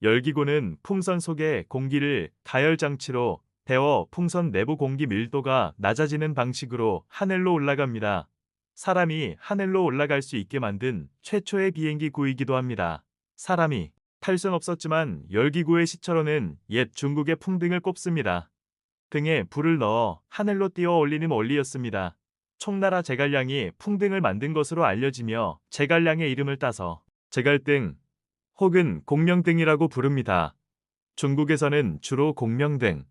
열기구는 풍선 속의 공기를 가열 장치로 데워 풍선 내부 공기 밀도가 낮아지는 방식으로 하늘로 올라갑니다. 사람이 하늘로 올라갈 수 있게 만든 최초의 비행기 구이기도 합니다. 사람이 탈 순 없었지만 열기구의 시초로는 옛 중국의 풍등을 꼽습니다. 등에 불을 넣어 하늘로 띄워 올리는 원리였습니다. 총나라 제갈량이 풍등을 만든 것으로 알려지며 제갈량의 이름을 따서 제갈등 혹은 공명등이라고 부릅니다. 중국에서는 주로 공명등,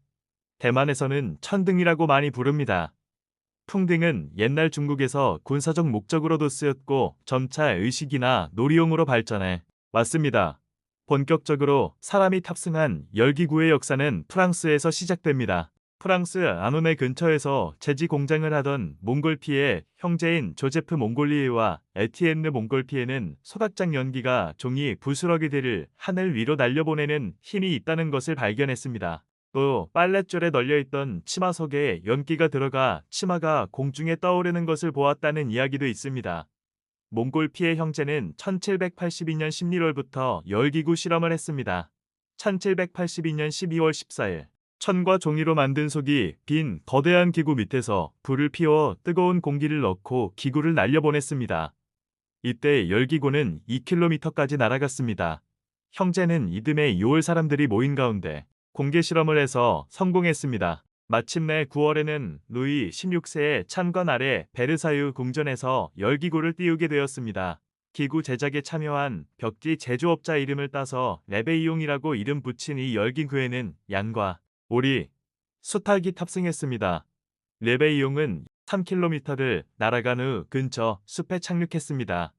대만에서는 천등이라고 많이 부릅니다. 풍등은 옛날 중국에서 군사적 목적으로도 쓰였고 점차 의식이나 놀이용으로 발전해 왔습니다. 본격적으로 사람이 탑승한 열기구의 역사는 프랑스에서 시작됩니다. 프랑스 아노네 근처에서 제지 공장을 하던 몽골피의 형제인 조제프 몽골리에와 에티엔느 몽골피에는 소각장 연기가 종이 부스러기들을 하늘 위로 날려보내는 힘이 있다는 것을 발견했습니다. 또 빨랫줄에 널려있던 치마 속에 연기가 들어가 치마가 공중에 떠오르는 것을 보았다는 이야기도 있습니다. 몽골피의 형제는 1782년 11월부터 열기구 실험을 했습니다. 1782년 12월 14일 천과 종이로 만든 속이 빈 거대한 기구 밑에서 불을 피워 뜨거운 공기를 넣고 기구를 날려보냈습니다. 이때 열기구는 2km까지 날아갔습니다. 형제는 이듬해 6월 사람들이 모인 가운데 공개 실험을 해서 성공했습니다. 마침내 9월에는 루이 16세의 참관 아래 베르사유 궁전에서 열기구를 띄우게 되었습니다. 기구 제작에 참여한 벽지 제조업자 이름을 따서 레베이용이라고 이름 붙인 이 열기구에는 양과 오리, 수탉이 탑승했습니다. 레베이용은 3km를 날아간 후 근처 숲에 착륙했습니다.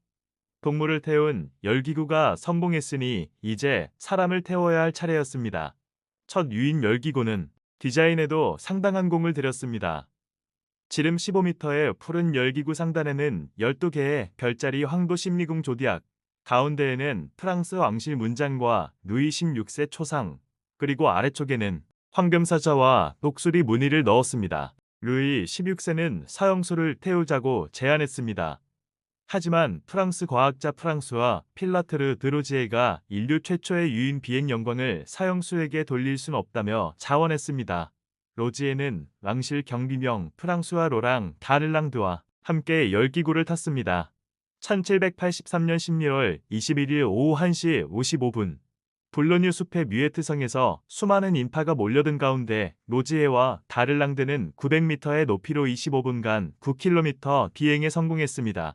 동물을 태운 열기구가 성공했으니 이제 사람을 태워야 할 차례였습니다. 첫 유인 열기구는 디자인에도 상당한 공을 들였습니다. 지름 15m의 푸른 열기구 상단에는 12개의 별자리 황도 십리궁 조디악, 가운데에는 프랑스 왕실 문장과 루이 16세 초상, 그리고 아래쪽에는 황금사자와 독수리 무늬를 넣었습니다. 루이 16세는 사형수를 태우자고 제안했습니다. 하지만 프랑스 과학자 프랑스와 필라트르 드로지에가 인류 최초의 유인 비행 영광을 사형수에게 돌릴 순 없다며 자원했습니다. 로지에는 왕실 경비병 프랑스와 로랑 다를랑드와 함께 열기구를 탔습니다. 1783년 12월 21일 오후 1시 55분 불로뉴 숲의 뮤에트성에서 수많은 인파가 몰려든 가운데 로지에와 다를랑드는 900m의 높이로 25분간 9km 비행에 성공했습니다.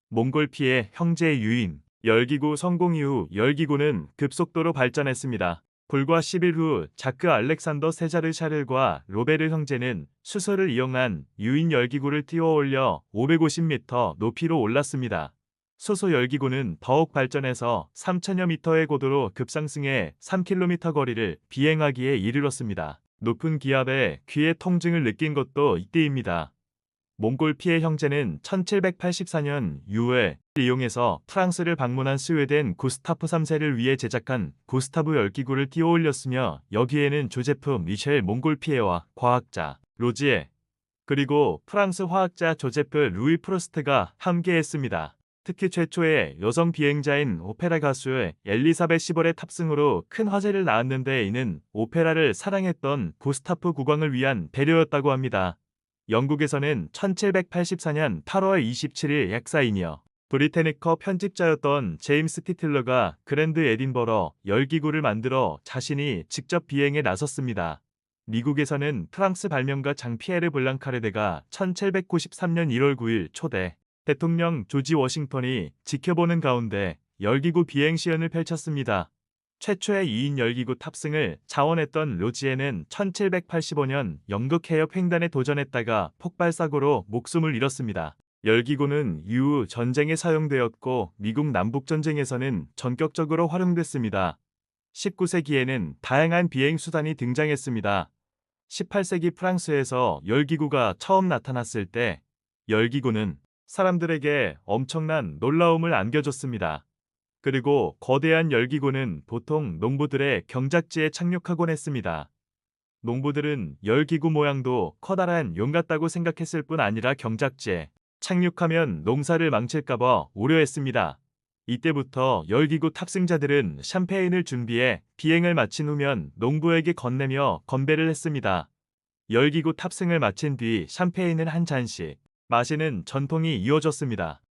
몽골피의 형제 유인, 열기구 성공 이후 열기구는 급속도로 발전했습니다. 불과 10일 후 자크 알렉산더 세자르 샤를과 로베르 형제는 수소를 이용한 유인 열기구를 띄워 올려 550m 높이로 올랐습니다. 수소 열기구는 더욱 발전해서 3000여 미터의 고도로 급상승해 3km 거리를 비행하기에 이르렀습니다. 높은 기압에 귀의 통증을 느낀 것도 이때입니다. 몽골피의 형제는 1784년 6월 이용해서 프랑스를 방문한 스웨덴 구스타프 3세를 위해 제작한 구스타브 열기구를 띄워 올렸으며 여기에는 조제프 미셸 몽골피에와 과학자 로지에 그리고 프랑스 화학자 조제프 루이 프로스트가 함께했습니다. 특히 최초의 여성 비행자인 오페라 가수 엘리사벳 시벌의 탑승으로 큰 화제를 낳았는데 이는 오페라를 사랑했던 구스타프 국왕을 위한 배려였다고 합니다. 영국에서는 1784년 8월 27일 약사이며 브리테니커 편집자였던 제임스 티틀러가 그랜드 에딘버러 열기구를 만들어 자신이 직접 비행에 나섰습니다. 미국에서는 프랑스 발명가 장 피에르 블랑카르데가 1793년 1월 9일 초대 대통령 조지 워싱턴이 지켜보는 가운데 열기구 비행 시연을 펼쳤습니다. 최초의 2인 열기구 탑승을 자원했던 로지에는 1785년 영국해협 횡단에 도전했다가 폭발사고로 목숨을 잃었습니다. 열기구는 이후 전쟁에 사용되었고 미국 남북전쟁에서는 전격적으로 활용됐습니다. 19세기에는 다양한 비행 수단이 등장했습니다. 18세기 프랑스에서 열기구가 처음 나타났을 때 열기구는 사람들에게 엄청난 놀라움을 안겨줬습니다. 그리고 거대한 열기구는 보통 농부들의 경작지에 착륙하곤 했습니다. 농부들은 열기구 모양도 커다란 용 같다고 생각했을 뿐 아니라 경작지에 착륙하면 농사를 망칠까봐 우려했습니다. 이때부터 열기구 탑승자들은 샴페인을 준비해 비행을 마친 후면 농부에게 건네며 건배를 했습니다. 열기구 탑승을 마친 뒤 샴페인을 한 잔씩 마시는 전통이 이어졌습니다.